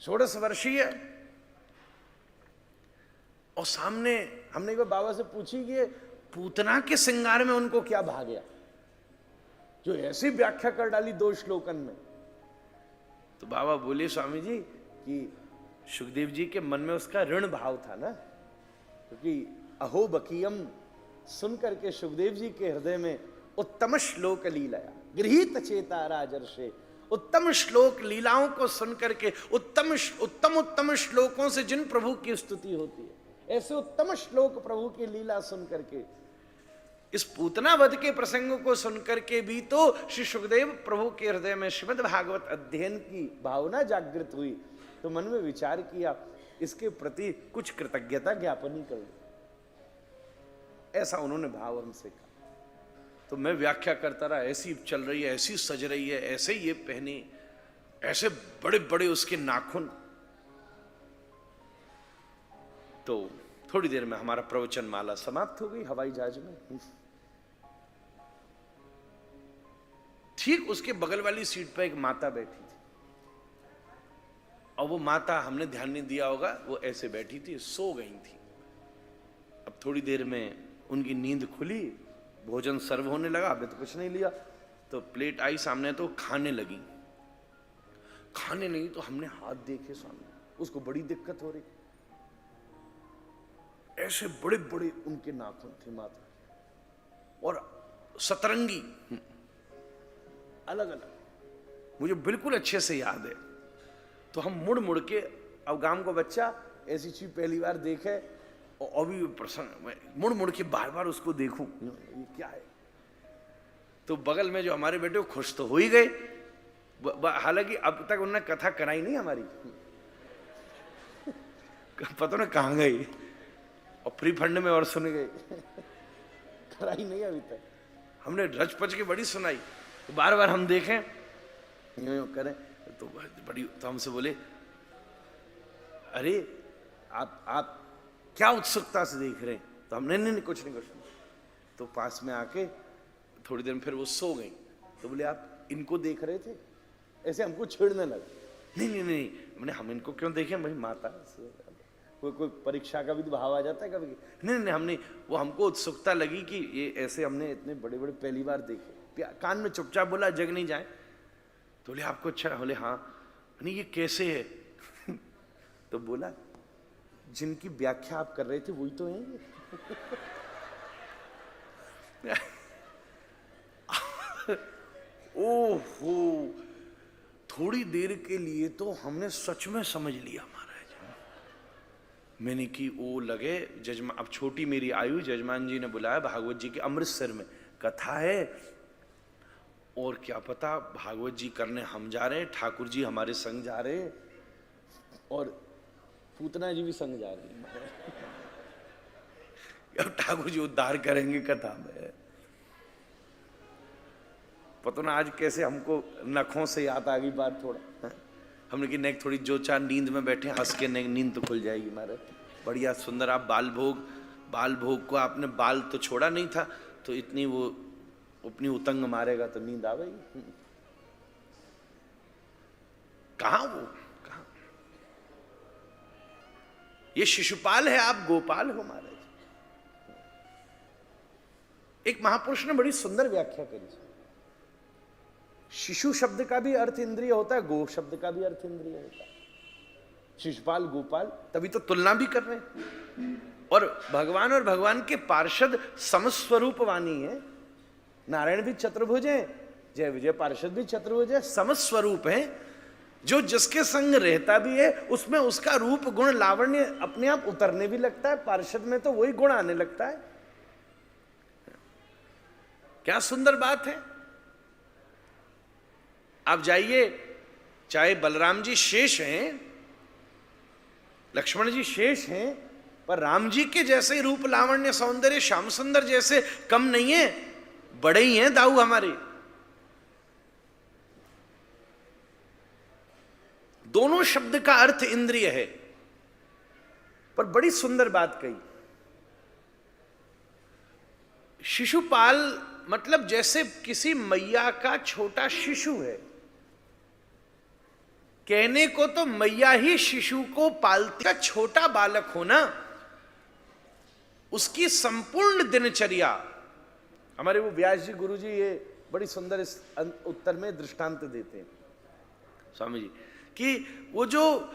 16 वर्षीय। और सामने हमने एक बार बाबा से पूछी कि पूतना के श्रृंगार में उनको क्या भा गया जो ऐसी व्याख्या कर डाली 2 श्लोकन में। तो बाबा बोले स्वामी जी कि सुखदेव जी के मन में उसका ऋण भाव था ना, क्योंकि अहो बकीयम सुन करके सुखदेव जी के हृदय में उत्तम श्लोक लीलाया गृहीत चेता राजर्षे, उत्तम श्लोक लीलाओं को सुन करके उत्तम उत्तम श्लोकों से जिन प्रभु की स्तुति होती है, ऐसे उत्तम श्लोक प्रभु की लीला सुन करके, इस पूतना वध के प्रसंगों को सुनकर के भी तो श्री सुखदेव प्रभु के हृदय में श्रीमद् भागवत अध्ययन की भावना जागृत हुई। तो मन में विचार किया इसके प्रति कुछ कृतज्ञता ज्ञापन ही कर लो, ऐसा उन्होंने भाव हमसे कहा। तो मैं व्याख्या करता रहा, ऐसी चल रही है, ऐसी सज रही है, ऐसे ये पहने, ऐसे बड़े बड़े उसके नाखून। तो थोड़ी देर में हमारा प्रवचन माला समाप्त हो गई हवाई जहाज में। ठीक उसके बगल वाली सीट पर एक माता बैठी थी, और वो माता, हमने ध्यान नहीं दिया होगा, वो ऐसे बैठी थी, सो गई थी। अब थोड़ी देर में उनकी नींद खुली, भोजन सर्व होने लगा, अभी तो कुछ नहीं लिया, तो प्लेट आई सामने, तो खाने लगी। तो हमने हाथ देखे सामने, उसको बड़ी दिक्कत हो रही, ऐसे बड़े बड़े उनके नाखून थे माता, और सतरंगी अलग अलग, मुझे बिल्कुल अच्छे से याद है। तो हम मुड़ मुड़ के, अब गांव का बच्चा ऐसी चीज पहली बार देखे, और अभी प्रसन्न, मुड़ मुड़ के बार बार उसको देखूं ये क्या है। तो बगल में जो हमारे बेटे, खुश तो हो ही गए, हालांकि अब तक उन्होंने कथा कराई नहीं हमारी, पता ना कहां गई, और फ्री फंड में और सुन गए, कराई नहीं अभी तक। हमने रच पच के बड़ी सुनाई, तो बार बार हम देखें यूं करें, तो बड़ी, तो हमसे बोले अरे आप क्या उत्सुकता से देख रहे हैं। तो हमने नहीं कुछ नहीं। तो पास में आके थोड़ी देर में फिर वो सो गई। तो बोले आप इनको देख रहे थे, ऐसे हमको छेड़ने लगे। नहीं, मैंने हम इनको क्यों देखे, भाई माता, कोई परीक्षा का भी तो भाव आ जाता है कभी। नहीं, हमने, वो हमको उत्सुकता लगी कि ये ऐसे हमने इतने बड़े बड़े पहली बार देखे। कान में चुपचाप बोला जग नहीं जाए। तो बोले आपको अच्छा, बोले हाँ। नहीं ये कैसे है? तो बोला जिनकी व्याख्या आप कर रहे थे वही तो हैं। ओहो, थोड़ी देर के लिए तो हमने सच में समझ लिया महाराज। मैंने कि वो लगे जजमान, अब छोटी मेरी आयु, जजमान जी ने बुलाया, भागवत जी के अमृतसर में कथा है, और क्या पता भागवत जी करने हम जा रहे हैं, ठाकुर जी हमारे संग जा रहे हैं, और पूतना जी भी संग जा रही है। अब ठाकुर जी उद्धार करेंगे कथा में। पता ना आज कैसे हमको नखों से याद आ गई बात थोड़ा। हमने कि नेक थोड़ी जो चार नींद में बैठे हंस के नींद तो खुल जाएगी हमारे। बढ़िया सुंदर। आप बाल भोग को आपने बाल तो छोड़ा नहीं था, तो इतनी वो अपनी उतंग मारेगा तो नींद आवेगी। कहां वो, कहां? ये शिशुपाल है, आप गोपाल हो महाराज। एक महापुरुष ने बड़ी सुंदर व्याख्या करी। शिशु शब्द का भी अर्थ इंद्रिय होता है, गो शब्द का भी अर्थ इंद्रिय होता है। शिशुपाल गोपाल, तभी तो तुलना भी कर रहे हैं। और भगवान के पार्षद समस्वरूप वाणी है। नारायण भी चतुर्भुज है, जय विजय पार्षद भी चतुर्भुज है, समस्वरूप है। जो जिसके संग रहता भी है उसमें उसका रूप गुण लावण्य अपने आप उतरने भी लगता है। पार्षद में तो वही गुण आने लगता है। क्या सुंदर बात है। आप जाइए, चाहे बलराम जी शेष हैं, लक्ष्मण जी शेष हैं, पर राम जी के जैसे रूप लावण्य सौंदर्य श्याम सुंदर जैसे कम नहीं है, बड़े ही हैं दाऊ हमारे। दोनों शब्द का अर्थ इंद्रिय है। पर बड़ी सुंदर बात कही, शिशुपाल मतलब जैसे किसी मैया का छोटा शिशु है। कहने को तो मैया ही शिशु को पालती है। छोटा बालक हो ना, उसकी संपूर्ण दिनचर्या, हमारे वो व्यास जी गुरु जी ये बड़ी सुंदर इस उत्तर में दृष्टांत देते हैं स्वामी जी, कि वो जो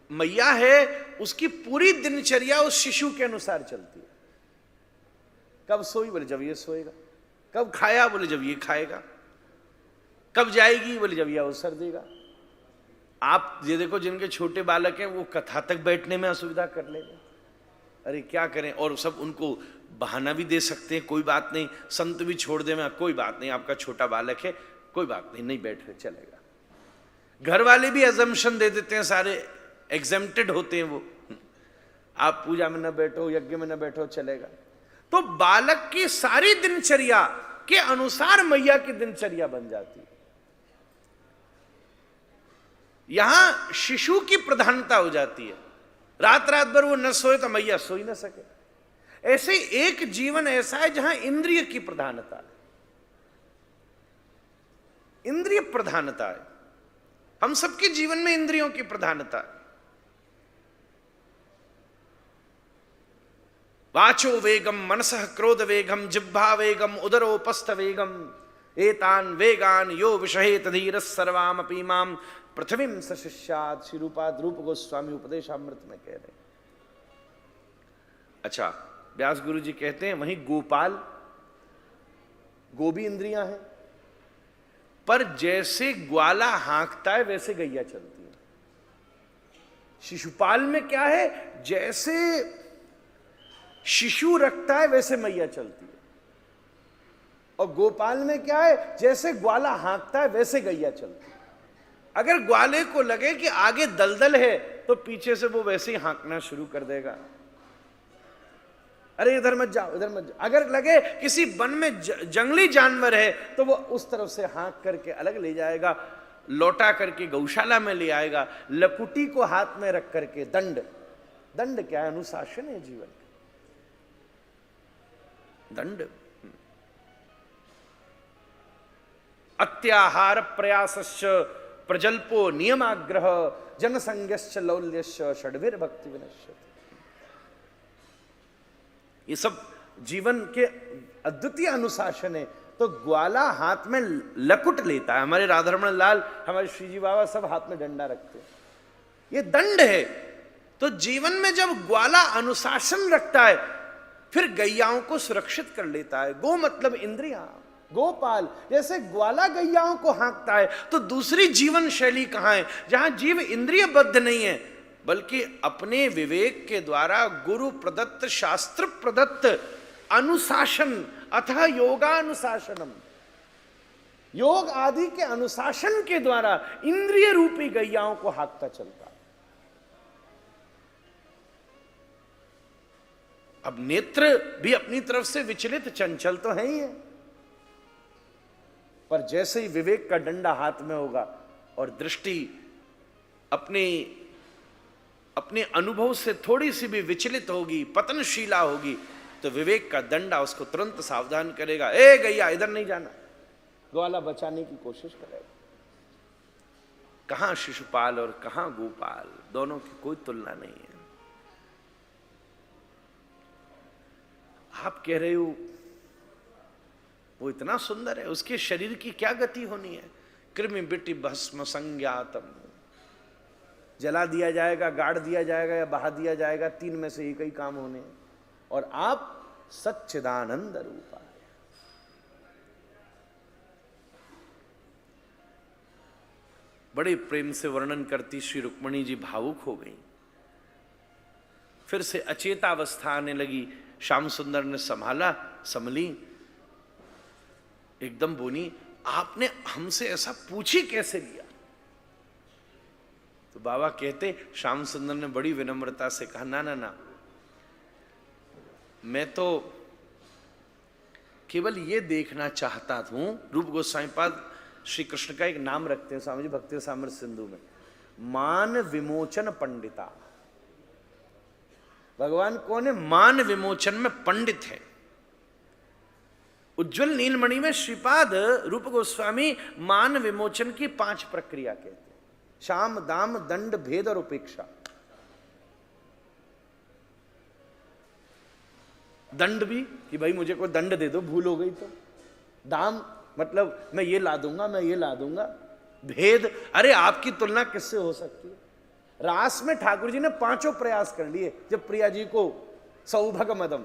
मैया है उसकी पूरी दिनचर्या उस शिशु के अनुसार चलती है। कब सोई, बोले जब ये सोएगा। कब खाया, बोले जब ये खाएगा। कब जाएगी, बोले जब ये अवसर देगा। आप ये देखो, जिनके छोटे बालक हैं वो कथा तक बैठने में असुविधा कर लेंगे, अरे क्या करें, और सब उनको बहाना भी दे सकते हैं, कोई बात नहीं, संत भी छोड़ दे, मैं कोई बात नहीं, आपका छोटा बालक है, कोई बात नहीं, नहीं बैठ रहे चलेगा। घर वाले भी अजम्पशन दे देते हैं, सारे एग्जेम्प्टेड होते हैं वो, आप पूजा में न बैठो, यज्ञ में न बैठो, चलेगा। तो बालक की सारी दिनचर्या के अनुसार मैया की दिनचर्या बन जाती है। यहां शिशु की प्रधानता हो जाती है। रात रात भर वो न सोए तो मैया सो ही न सके। ऐसे एक जीवन ऐसा है जहां इंद्रिय की प्रधानता है, इंद्रिय प्रधानता है। हम सबके जीवन में इंद्रियों की प्रधानता है। वाचो वेगम मनसः क्रोध वेगम जिह्वा वेगम उदरोपस्थ वेगम एतान वेगान यो विषहेत धीरः सर्वामपि माम पृथ्वीं सशिष्यात्। श्री रूपाद रूप गोस्वामी उपदेशामृत में कह रहे हैं। अच्छा, व्यास गुरु जी कहते हैं वहीं गोपाल, गोभी इंद्रियां हैं, पर जैसे ग्वाला हाँकता है वैसे गैया चलती है। शिशुपाल में क्या है, जैसे शिशु रखता है वैसे मैया चलती है। और गोपाल में क्या है, जैसे ग्वाला हाँकता है वैसे गैया चलती है। अगर ग्वाले को लगे कि आगे दलदल है तो पीछे से वो वैसे ही हाँकना शुरू कर देगा, अरे इधर मत जाओ, इधर मत जाओ। अगर लगे किसी वन में जंगली जानवर है तो वो उस तरफ से हाँक करके अलग ले जाएगा, लौटा करके गौशाला में ले आएगा। लकुटी को हाथ में रख करके दंड, दंड क्या है, अनुशासन है जीवन का, दंड। अत्याहार प्रयासश्च प्रजल्पो नियमाग्रह जनसंज्ञश्च लौल्यश्च षड्भिर भक्ति विनश्यति। ये सब जीवन के अद्वितीय अनुशासन है। तो ग्वाला हाथ में लकुट लेता है, हमारे राधारमण लाल, हमारे श्रीजी बाबा सब हाथ में डंडा रखते हैं, ये दंड है। तो जीवन में जब ग्वाला अनुशासन रखता है फिर गैयाओं को सुरक्षित कर लेता है। गो मतलब इंद्रियां, गोपाल जैसे ग्वाला गैयाओं को हाँकता है, तो दूसरी जीवन शैली कहां है जहां जीव इंद्रियबद्ध नहीं है बल्कि अपने विवेक के द्वारा गुरु प्रदत्त शास्त्र प्रदत्त अनुशासन अथवा योगानुशासनम, योग आदि के अनुशासन के द्वारा इंद्रिय रूपी गैयाओं को हाँकता चलता। अब नेत्र भी अपनी तरफ से विचलित चंचल तो है ही है, पर जैसे ही विवेक का डंडा हाथ में होगा और दृष्टि अपने अनुभव से थोड़ी सी भी विचलित होगी, पतनशीला होगी, तो विवेक का डंडा उसको तुरंत सावधान करेगा, ए गैया इधर नहीं जाना, ग्वाला बचाने की कोशिश करेगा। कहां शिशुपाल और कहां गोपाल, दोनों की कोई तुलना नहीं है। आप कह रहे हो वो इतना सुंदर है, उसके शरीर की क्या गति होनी है, कृमि बिटि भस्म संज्ञातम, जला दिया जाएगा, गाड़ दिया जाएगा या बहा दिया जाएगा, तीन में से एक ही काम होने हैं। और आप सच्चिदानंद रूपा है। बड़े प्रेम से वर्णन करती श्री रुक्मणी जी भावुक हो गई, फिर से अचेतावस्था आने लगी। श्याम सुंदर ने संभाला, संभली, एकदम बोली, आपने हमसे ऐसा पूछी कैसे लिया? तो बाबा कहते, श्याम सुंदर ने बड़ी विनम्रता से कहा, ना ना ना, मैं तो केवल ये देखना चाहता हूं। रूप गोस्वामी पाद श्री कृष्ण का एक नाम रखते हैं स्वामी जी भक्ति सामर सिंधु में, मान विमोचन पंडिता। भगवान कौन है? मान विमोचन में पंडित है। उज्ज्वल नीलमणि में श्रीपाद रूप गोस्वामी मान विमोचन की 5 प्रक्रिया कहते हैं। शाम दाम दंड भेद और उपेक्षा। दंड भी कि भाई मुझे कोई दंड दे दो, भूल हो गई तो। दाम मतलब मैं ये ला दूंगा, मैं ये ला दूंगा। भेद, अरे आपकी तुलना किससे हो सकती है? रास में ठाकुर जी ने पांचों प्रयास कर लिए। जब प्रिया जी को सौभग मदम,